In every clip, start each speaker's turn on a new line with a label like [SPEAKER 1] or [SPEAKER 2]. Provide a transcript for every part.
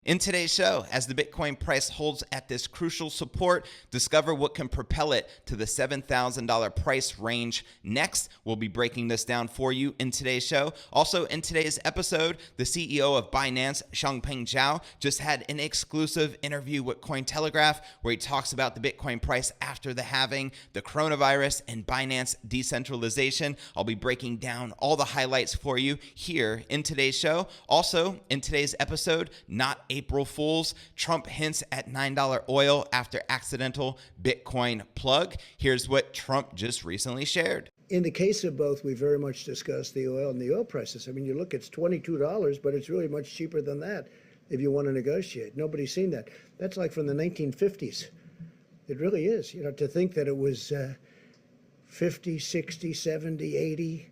[SPEAKER 1] In today's show, as the Bitcoin price holds at this crucial support, discover what can propel it to the $7,000 price range next. We'll be breaking this down for you in today's show. Also, in today's episode, the CEO of Binance, Zhang just had an exclusive interview with Cointelegraph where he talks about the Bitcoin price after the halving, the coronavirus, and Binance decentralization. I'll be breaking down all the highlights for you here in today's show. Also, in today's episode, not April Fools, Trump hints at $9 oil after accidental Bitcoin plug. Here's what Trump just recently shared.
[SPEAKER 2] In the case of both, we very much discussed the oil and the oil prices. I mean, you look, it's $22, but it's really much cheaper than that if you want to negotiate. Nobody's seen that. That's like from the 1950s. It really is. You know, to think that it was 50, 60, 70, 80,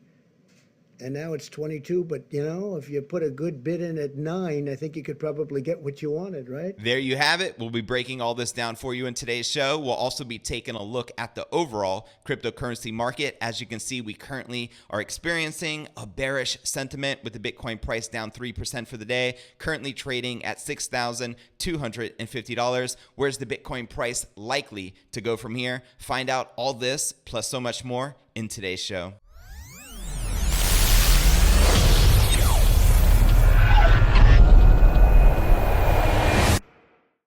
[SPEAKER 2] and now it's 22. But, you know, if you put a good bid in at 9, I think you could probably get what you wanted, right?
[SPEAKER 1] There you have it. We'll be breaking all this down for you in today's show. We'll also be taking a look at the overall cryptocurrency market. As you can see, we currently are experiencing a bearish sentiment with the Bitcoin price down 3% for the day, currently trading at $6,250. Where's the Bitcoin price likely to go from here? Find out all this plus so much more in today's show.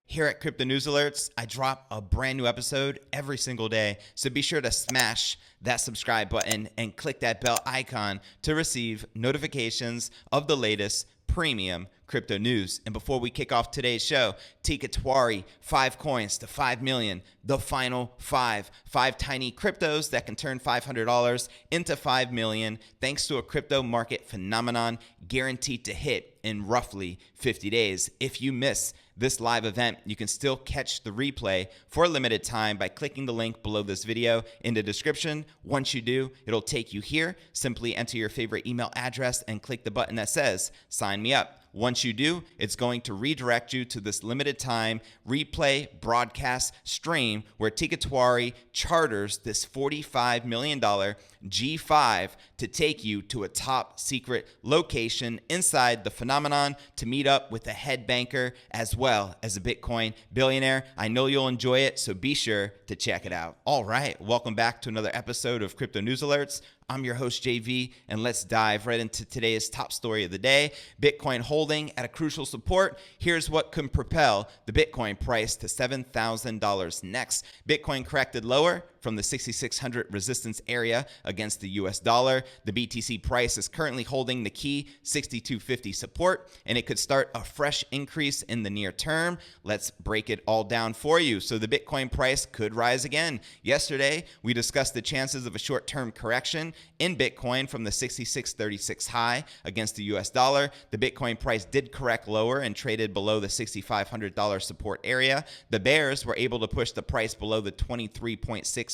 [SPEAKER 1] Here at Crypto News Alerts, I drop a brand new episode every single day, so be sure to smash that subscribe button and click that bell icon to receive notifications of the latest premium crypto news. And before we kick off today's show, Tikatwari, 5 coins to 5 million, the final 5 tiny cryptos that can turn $500 into 5 million thanks to a crypto market phenomenon guaranteed to hit in roughly 50 days. If you miss this live event, you can still catch the replay for a limited time by clicking the link below this video in the description. Once you do, it'll take you here. Simply enter your favorite email address and click the button that says sign me up. Once you do, it's going to redirect you to this limited time replay broadcast stream where Tikatwari charters this $45 million G5 to take you to a top secret location inside the phenomenon to meet up with a head banker as well as a Bitcoin billionaire. I know you'll enjoy it, so be sure to check it out. All right, welcome back to another episode of Crypto News Alerts. I'm your host, JV, and let's dive right into today's top story of the day. Bitcoin holding at a crucial support. Here's what can propel the Bitcoin price to $7,000 next. Bitcoin corrected lower from the 6,600 resistance area against the US dollar. The BTC price is currently holding the key 6,250 support, and it could start a fresh increase in the near term. Let's break it all down for you. So the Bitcoin price could rise again. Yesterday, we discussed the chances of a short-term correction in Bitcoin from the 66.36 high against the US dollar. The Bitcoin price did correct lower and traded below the $6,500 support area. The bears were able to push the price below the 23.6%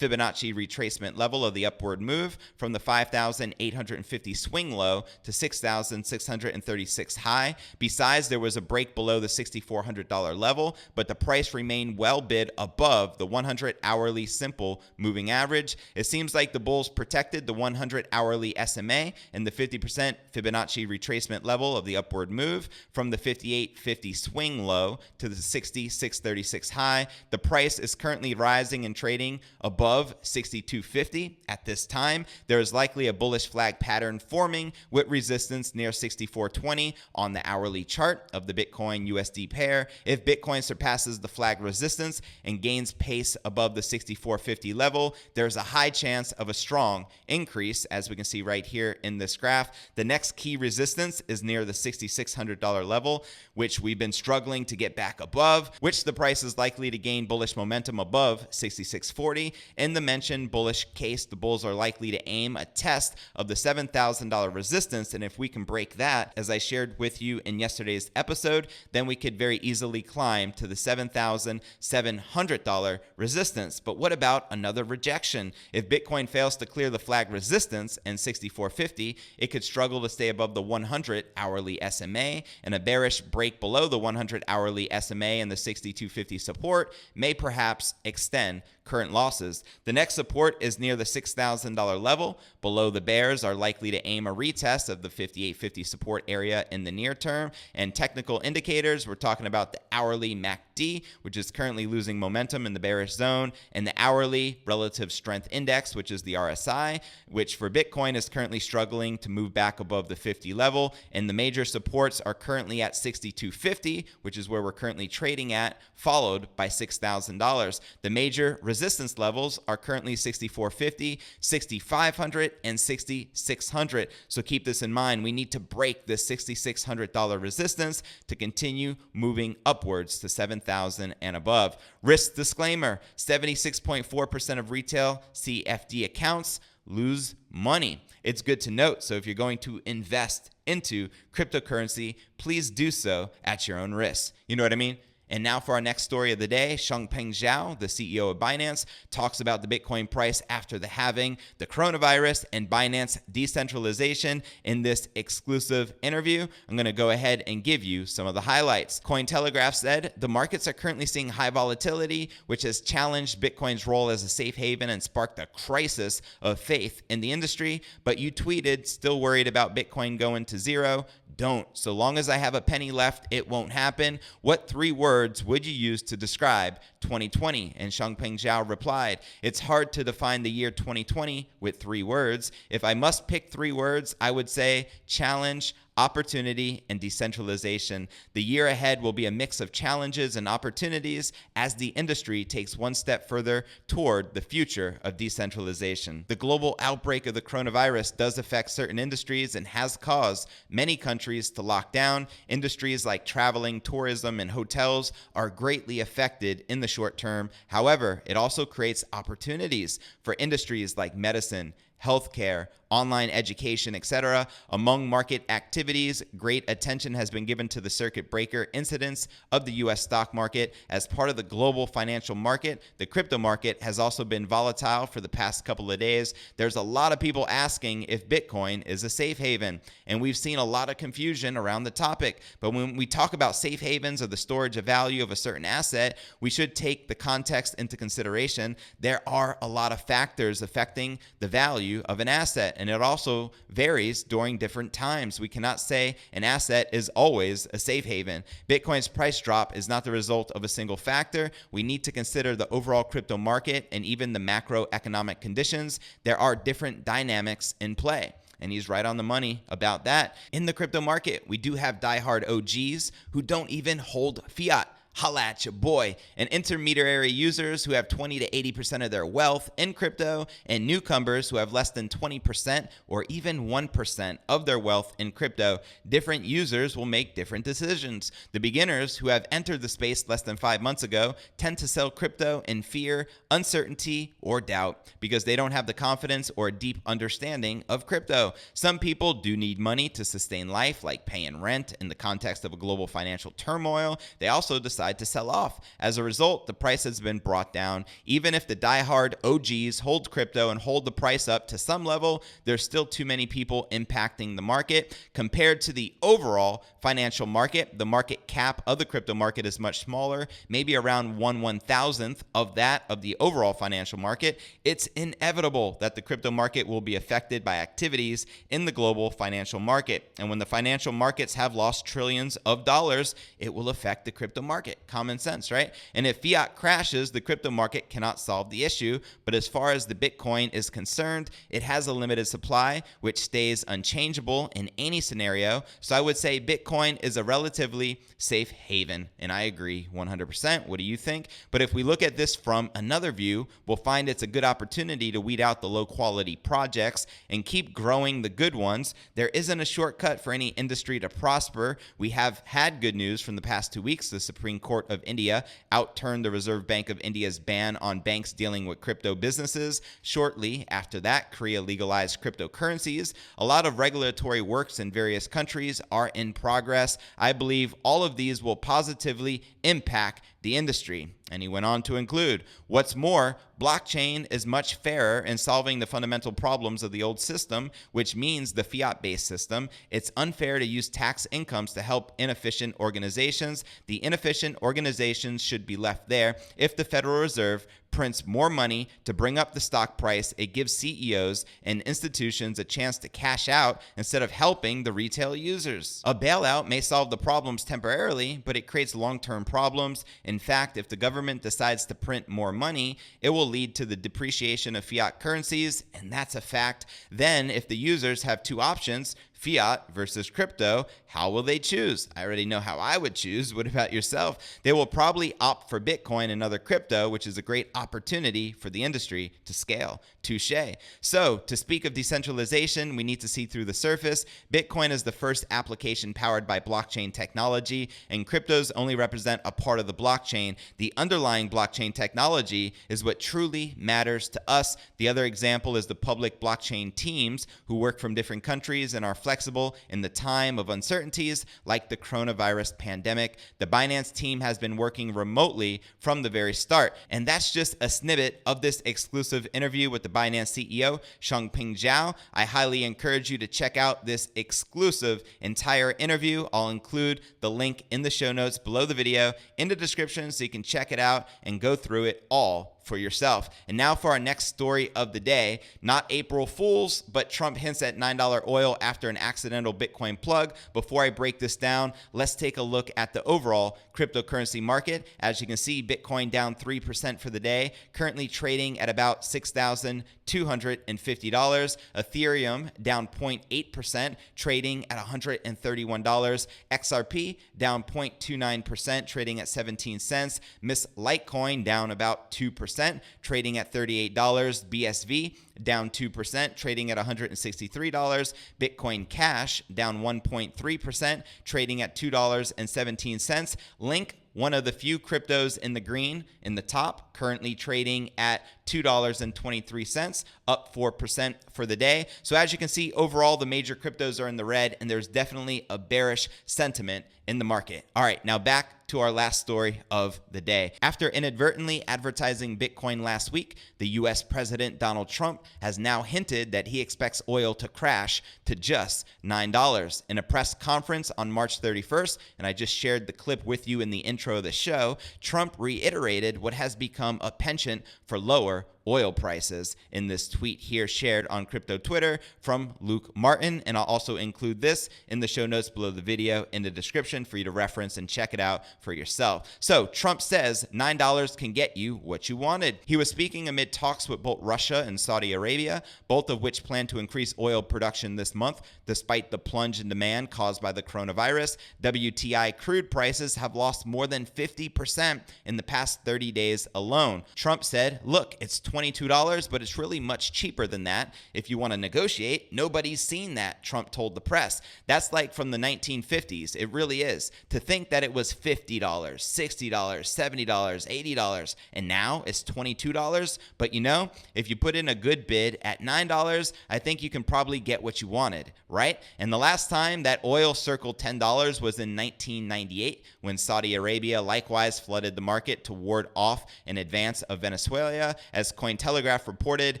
[SPEAKER 1] Fibonacci retracement level of the upward move from the 5,850 swing low to 6,636 high. Besides, there was a break below the $6,400 level, but the price remained well bid above the 100 hourly simple moving average. It seems like the bulls protected the 100 hourly SMA and the 50% Fibonacci retracement level of the upward move from the 58.50 swing low to the 60.636 high. The price is currently rising and trading above 62.50 at this time. There is likely a bullish flag pattern forming with resistance near 64.20 on the hourly chart of the Bitcoin USD pair. If Bitcoin surpasses the flag resistance and gains pace above the 64.50 level, there's a high chance of a strong increase, as we can see right here in this graph. The next key resistance is near the $6,600 level, which we've been struggling to get back above, which the price is likely to gain bullish momentum above 66.40. In the mentioned bullish case, the bulls are likely to aim a test of the $7,000 resistance, and if we can break that, as I shared with you in yesterday's episode, then we could very easily climb to the $7,700 resistance. But what about another rejection? If Bitcoin fails to clear the flag resistance and 64.50, it could struggle to stay above the 100 hourly SMA, and a bearish break below the 100 hourly SMA and the 62.50 support may perhaps extend current losses. The next support is near the $6,000 level. Below, the bears are likely to aim a retest of the 5850 support area in the near term. And technical indicators, we're talking about the hourly MACD, which is currently losing momentum in the bearish zone, and the hourly relative strength index, which is the RSI, which for Bitcoin is currently struggling to move back above the 50 level. And the major supports are currently at 6250, which is where we're currently trading at, followed by $6,000. The major resistance levels are currently 6450, 6500, and 6600. So keep this in mind. We need to break this $6,600 resistance to continue moving upwards to 7,000 and above. Risk disclaimer: 76.4% of retail CFD accounts lose money. It's good to note. So if you're going to invest into cryptocurrency, please do so at your own risk. You know what I mean? And now for our next story of the day, Changpeng Zhao, the CEO of Binance, talks about the Bitcoin price after the halving, the coronavirus, and Binance decentralization in this exclusive interview. I'm going to go ahead and give you some of the highlights. Cointelegraph said, the markets are currently seeing high volatility, which has challenged Bitcoin's role as a safe haven and sparked a crisis of faith in the industry. But you tweeted, still worried about Bitcoin going to zero? Don't. So long as I have a penny left, it won't happen. What 3 words would you use to describe 2020? And Changpeng Zhao replied, it's hard to define the year 2020 with 3 words. If I must pick 3 words, I would say challenge, opportunity, and decentralization. The year ahead will be a mix of challenges and opportunities as the industry takes one step further toward the future of decentralization. The global outbreak of the coronavirus does affect certain industries and has caused many countries to lock down. Industries like traveling, tourism, and hotels are greatly affected in the short term. However, it also creates opportunities for industries like medicine, healthcare, online education, etc. Among market activities, great attention has been given to the circuit breaker incidents of the U.S. stock market. As part of the global financial market, the crypto market has also been volatile for the past couple of days. There's a lot of people asking if Bitcoin is a safe haven, and we've seen a lot of confusion around the topic. But when we talk about safe havens or the storage of value of a certain asset, we should take the context into consideration. There are a lot of factors affecting the value of an asset, and it also varies during different times. We cannot say an asset is always a safe haven. Bitcoin's price drop is not the result of a single factor. We need to consider the overall crypto market and even the macroeconomic conditions. There are different dynamics in play. And he's right on the money about that. In the crypto market, we do have diehard OGs who don't even hold fiat. Holla at your boy. And intermediary users who have 20 to 80% of their wealth in crypto, and newcomers who have less than 20% or even 1% of their wealth in crypto. Different users will make different decisions. The beginners who have entered the space less than 5 months ago tend to sell crypto in fear, uncertainty, or doubt because they don't have the confidence or deep understanding of crypto. Some people do need money to sustain life, like paying rent in the context of a global financial turmoil. They also decide to sell off. As a result, the price has been brought down. Even if the diehard OGs hold crypto and hold the price up to some level, there's still too many people impacting the market. Compared to the overall financial market, the market cap of the crypto market is much smaller, maybe around 1/1000th of that of the overall financial market. It's inevitable that the crypto market will be affected by activities in the global financial market. And when the financial markets have lost trillions of dollars, it will affect the crypto market. Common sense, right? And if fiat crashes, the crypto market cannot solve the issue. But as far as the Bitcoin is concerned, it has a limited supply, which stays unchangeable in any scenario. So I would say Bitcoin is a relatively safe haven. And I agree 100%. What do you think? But if we look at this from another view, we'll find it's a good opportunity to weed out the low quality projects and keep growing the good ones. There isn't a shortcut for any industry to prosper. We have had good news from the past 2 weeks. The Supreme Court of India outturned the Reserve Bank of India's ban on banks dealing with crypto businesses. Shortly after that, Korea legalized cryptocurrencies. A lot of regulatory works in various countries are in progress. I believe all of these will positively impact the industry. And he went on to include, what's more, blockchain is much fairer in solving the fundamental problems of the old system, which means the fiat-based system. It's unfair to use tax incomes to help inefficient organizations. The inefficient organizations should be left there if the Federal Reserve prints more money to bring up the stock price. It gives CEOs and institutions a chance to cash out instead of helping the retail users. A bailout may solve the problems temporarily, but it creates long-term problems. In fact, if the government decides to print more money, it will lead to the depreciation of fiat currencies, and that's a fact. Then, if the users have two options, fiat versus crypto, how will they choose? I already know how I would choose. What about yourself? They will probably opt for Bitcoin and other crypto, which is a great opportunity for the industry to scale. Touché. So, to speak of decentralization, we need to see through the surface. Bitcoin is the first application powered by blockchain technology, and cryptos only represent a part of the blockchain. The underlying blockchain technology is what truly matters to us. The other example is the public blockchain teams who work from different countries and are flexible in the time of uncertainties like the coronavirus pandemic. The Binance team has been working remotely from the very start. And that's just a snippet of this exclusive interview with the Binance CEO, Changpeng Zhao. I highly encourage you to check out this exclusive entire interview. I'll include the link in the show notes below the video in the description so you can check it out and go through it all for yourself. And now for our next story of the day. Not April Fools, but Trump hints at $9 oil after an accidental Bitcoin plug. Before I break this down, let's take a look at the overall cryptocurrency market. As you can see, Bitcoin down 3% for the day, currently trading at about $6,250. Ethereum down 0.8%, trading at $131. XRP down 0.29%, trading at 17 cents. Miss Litecoin down about 2%. Trading at $38. BSV down 2%, trading at $163. Bitcoin Cash down 1.3%, trading at $2.17. Link, one of the few cryptos in the green in the top, currently trading at $2.23, up 4% for the day. So as you can see, overall, the major cryptos are in the red, and there's definitely a bearish sentiment in the market. All right, now back to our last story of the day. After inadvertently advertising Bitcoin last week, the US President Donald Trump has now hinted that he expects oil to crash to just $9. In a press conference on March 31st, and I just shared the clip with you in the intro of the show, Trump reiterated what has become a penchant for lower oil prices in this tweet here shared on crypto Twitter from Luke Martin. And I'll also include this in the show notes below the video in the description for you to reference and check it out for yourself. So Trump says $9 can get you what you wanted. He was speaking amid talks with both Russia and Saudi Arabia, both of which plan to increase oil production this month. Despite the plunge in demand caused by the coronavirus, WTI crude prices have lost more than 50% in the past 30 days alone. Trump said, look, it's $22, but it's really much cheaper than that. If you want to negotiate, nobody's seen that, Trump told the press. That's like from the 1950s. It really is. To think that it was $50, $60, $70, $80, and now it's $22. But you know, if you put in a good bid at $9, I think you can probably get what you wanted, right? And the last time that oil circled $10 was in 1998, when Saudi Arabia likewise flooded the market to ward off an advance of Venezuela. As Cointelegraph reported,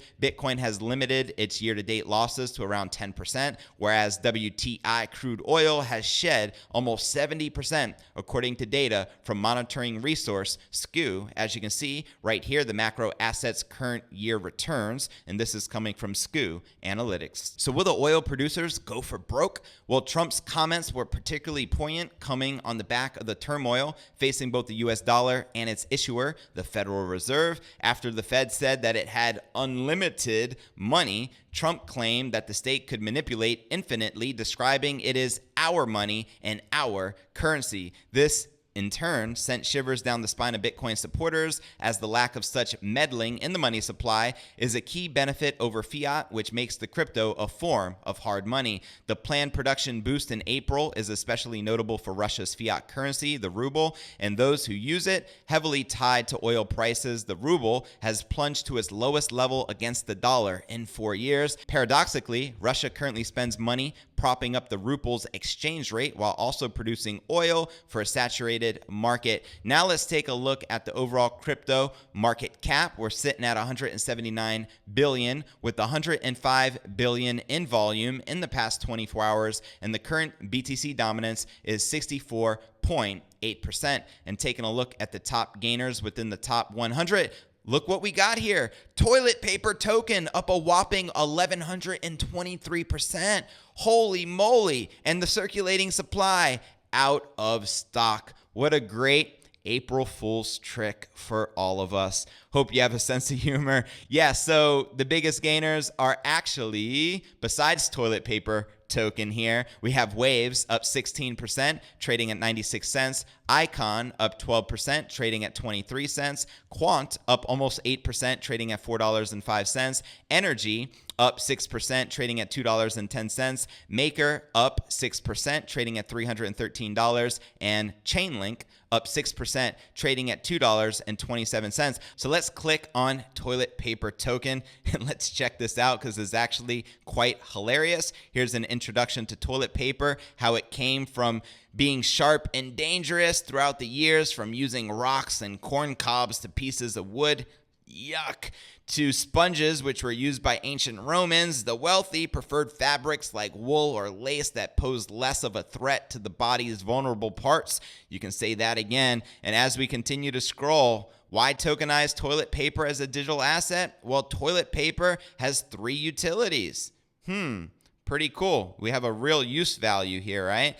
[SPEAKER 1] Bitcoin has limited its year-to-date losses to around 10%, whereas WTI crude oil has shed almost 70%, according to data from monitoring resource SKU. As you can see right here, the macro assets current year returns, and this is coming from SKU Analytics. So will the oil producers go for broke? Well, Trump's comments were particularly poignant, coming on the back of the turmoil facing both the US dollar and its issuer, the Federal Reserve. After the Fed said that it had unlimited money, Trump claimed that the state could manipulate infinitely, describing it as our money and our currency. This in turn sent shivers down the spine of Bitcoin supporters, as the lack of such meddling in the money supply is a key benefit over fiat, which makes the crypto a form of hard money. The planned production boost in April is especially notable for Russia's fiat currency, the ruble, and those who use it. Heavily tied to oil prices, the ruble has plunged to its lowest level against the dollar in 4 years. Paradoxically, Russia currently spends money propping up the ruble's exchange rate while also producing oil for a saturated market. Now let's take a look at the overall crypto market cap. We're sitting at 179 billion with 105 billion in volume in the past 24 hours, and the current BTC dominance is 64.8%. And taking a look at the top gainers within the top 100, look what we got here. Toilet paper token up a whopping 1,123%. Holy moly. And the circulating supply out of stock. What a great April Fool's trick for all of us. Hope you have a sense of humor. Yeah, so the biggest gainers are actually, besides toilet paper token here, we have Waves up 16%, trading at 96 cents. Icon up 12%, trading at 23 cents. Quant up almost 8%, trading at $4.05. Energy up 6%, trading at $2.10. Maker up 6%, trading at $313. And Chainlink up 6%, trading at $2.27. So let's click on toilet paper token and let's check this out because it's actually quite hilarious. Here's an introduction to toilet paper, how it came from being sharp and dangerous throughout the years, from using rocks and corn cobs to pieces of wood. Yuck. To sponges, which were used by ancient Romans. The wealthy preferred fabrics like wool or lace that posed less of a threat to the body's vulnerable parts. You can say that again. And as we continue to scroll, why tokenize toilet paper as a digital asset? Well, toilet paper has 3 utilities. Pretty cool. We have a real use value here, right?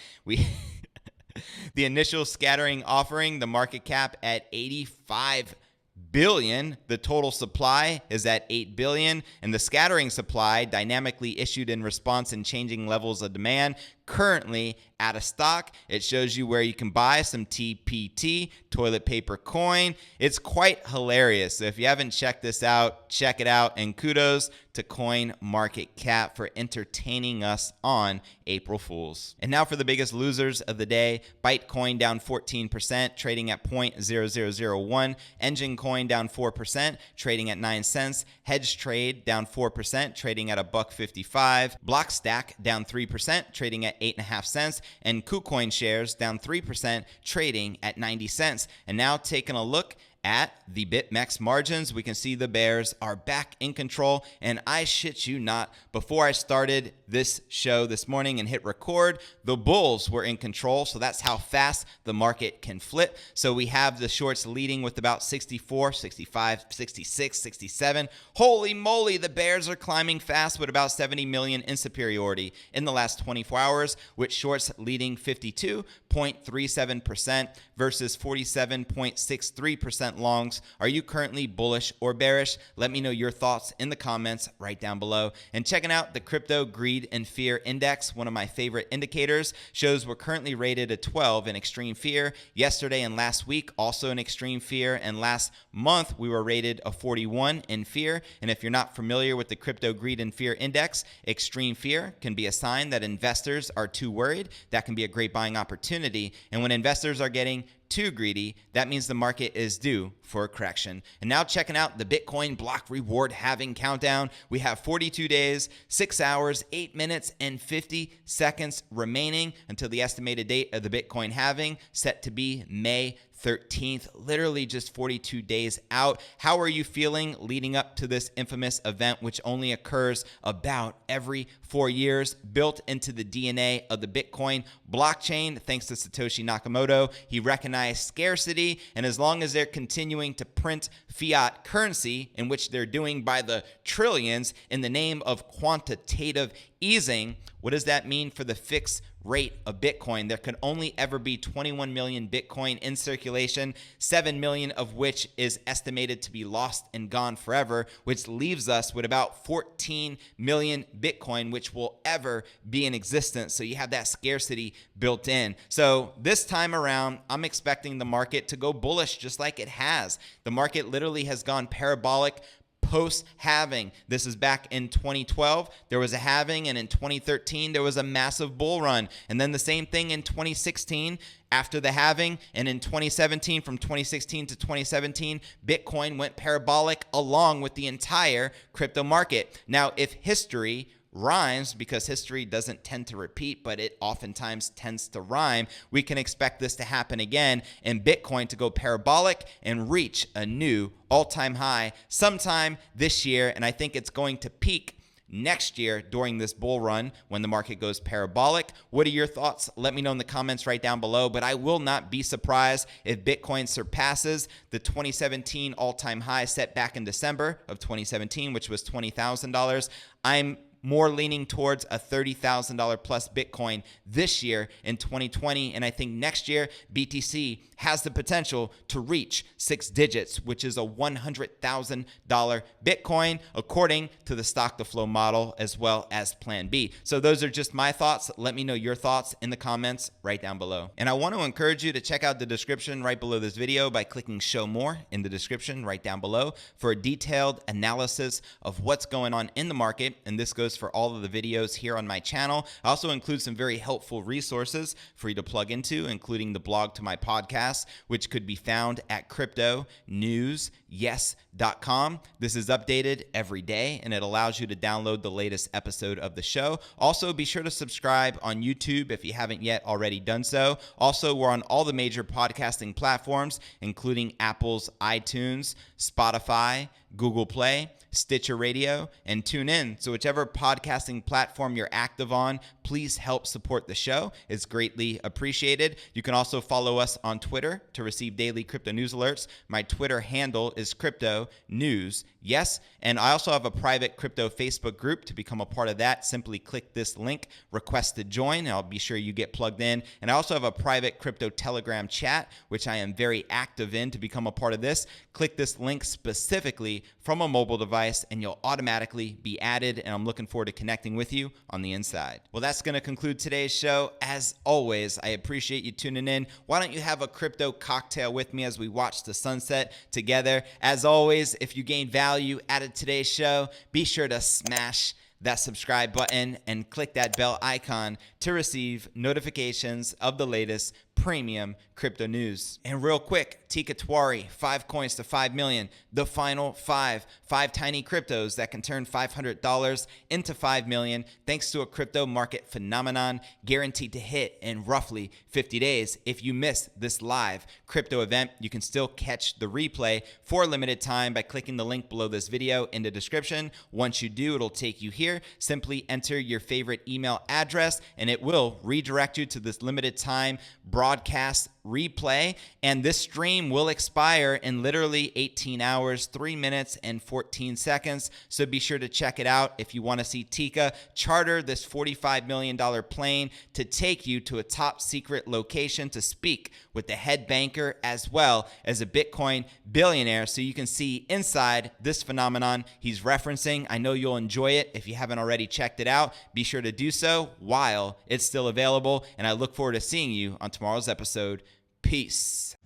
[SPEAKER 1] The initial scattering offering, the market cap at 85 billion. The total supply is at 8 billion, and the scattering supply, dynamically issued in response in changing levels of demand, currently out of stock. It shows you where you can buy some TPT, toilet paper coin. It's quite hilarious. So if you haven't checked this out, check it out. And kudos to Coin Market Cap for entertaining us on April Fools. And now for the biggest losers of the day. Bytecoin down 14%, trading at 0.0001. Engine Coin down 4%, trading at 9 cents. Hedge Trade down 4%, trading at $1.55. Blockstack down 3%, trading at 8.5 cents. And KuCoin shares down 3%, trading at 90 cents. And now taking a look at the BitMEX margins, we can see the bears are back in control. And I shit you not, before I started this show this morning and hit record, the bulls were in control. So that's how fast the market can flip. So we have the shorts leading with about 64, 65, 66, 67. Holy moly, the bears are climbing fast with about 70 million in superiority in the last 24 hours, with shorts leading 52.37% versus 47.63% longs. Are you currently bullish or bearish? Let me know your thoughts in the comments right down below. And checking out the Crypto Greed and Fear Index, one of my favorite indicators, shows we're currently rated a 12 in extreme fear. Yesterday and last week, also in extreme fear. And last month, we were rated a 41 in fear. And if you're not familiar with the Crypto Greed and Fear Index, extreme fear can be a sign that investors are too worried. That can be a great buying opportunity. And when investors are getting too greedy, that means the market is due for a correction. And now checking out the Bitcoin block reward halving countdown, we have 42 days, 6 hours, 8 minutes, and 50 seconds remaining until the estimated date of the Bitcoin halving, set to be May 13th, literally just 42 days out. How are you feeling leading up to this infamous event, which only occurs about every 4 years, built into the DNA of the Bitcoin blockchain? Thanks to Satoshi Nakamoto, he recognized scarcity, and as long as they're continuing to print fiat currency, in which they're doing by the trillions in the name of quantitative easing, what does that mean for the fixed rate of Bitcoin? There could only ever be 21 million Bitcoin in circulation, 7 million of which is estimated to be lost and gone forever, which leaves us with about 14 million Bitcoin, which will ever be in existence. So you have that scarcity built in. So this time around, I'm expecting the market to go bullish just like it has. The market literally has gone parabolic post-halving. This is back in 2012. There was a halving, and in 2013, there was a massive bull run. And then the same thing in 2016 after the halving, and in 2017, from 2016 to 2017, Bitcoin went parabolic along with the entire crypto market. Now, if history rhymes, because history doesn't tend to repeat, but it oftentimes tends to rhyme, we can expect this to happen again and Bitcoin to go parabolic and reach a new all-time high sometime this year. And I think it's going to peak next year during this bull run when the market goes parabolic. What are your thoughts? Let me know in the comments right down below. But I will not be surprised if Bitcoin surpasses the 2017 all-time high set back in December of 2017, which was $20,000. I'm more leaning towards a $30,000 plus Bitcoin this year in 2020. And I think next year, BTC has the potential to reach 6 digits, which is a $100,000 Bitcoin, according to the stock to flow model, as well as Plan B. So those are just my thoughts. Let me know your thoughts in the comments right down below. And I want to encourage you to check out the description right below this video by clicking show more in the description right down below for a detailed analysis of what's going on in the market. And this goes for all of the videos here on my channel. I also include some very helpful resources for you to plug into, including the blog to my podcast, which could be found at cryptonewsyes.com. This is updated every day, and it allows you to download the latest episode of the show. Also, be sure to subscribe on YouTube if you haven't yet already done so. Also, we're on all the major podcasting platforms, including Apple's iTunes, Spotify, Google Play, Stitcher Radio, and TuneIn. So whichever podcasting platform you're active on, please help support the show. It's greatly appreciated. You can also follow us on Twitter to receive daily crypto news alerts. My Twitter handle is Crypto News. Yes, and I also have a private crypto Facebook group. To become a part of that, simply click this link, request to join, and I'll be sure you get plugged in. And I also have a private crypto Telegram chat, which I am very active in. To become a part of this, click this link specifically from a mobile device, and you'll automatically be added. And I'm looking forward to connecting with you on the inside. Well, that's going to conclude today's show. As always, I appreciate you tuning in. Why don't you have a crypto cocktail with me as we watch the sunset together? As always, if you gain value out of today's show, be sure to smash that subscribe button and click that bell icon to receive notifications of the latest premium crypto news. And real quick, Tika Twari, 5 coins to 5 million, the final five tiny cryptos that can turn $500 into 5 million thanks to a crypto market phenomenon guaranteed to hit in roughly 50 days. If you miss this live crypto event, you can still catch the replay for a limited time by clicking the link below this video in the description. Once you do, it'll take you here. Simply enter your favorite email address and it will redirect you to this limited time broadcast replay, and this stream will expire in literally 18 hours, 3 minutes, and 14 seconds. So be sure to check it out if you want to see Tika charter this $45 million plane to take you to a top secret location to speak with the head banker as well as a Bitcoin billionaire, so you can see inside this phenomenon he's referencing. I know you'll enjoy it. If you haven't already checked it out, be sure to do so while it's still available, and I look forward to seeing you on tomorrow's episode. Peace.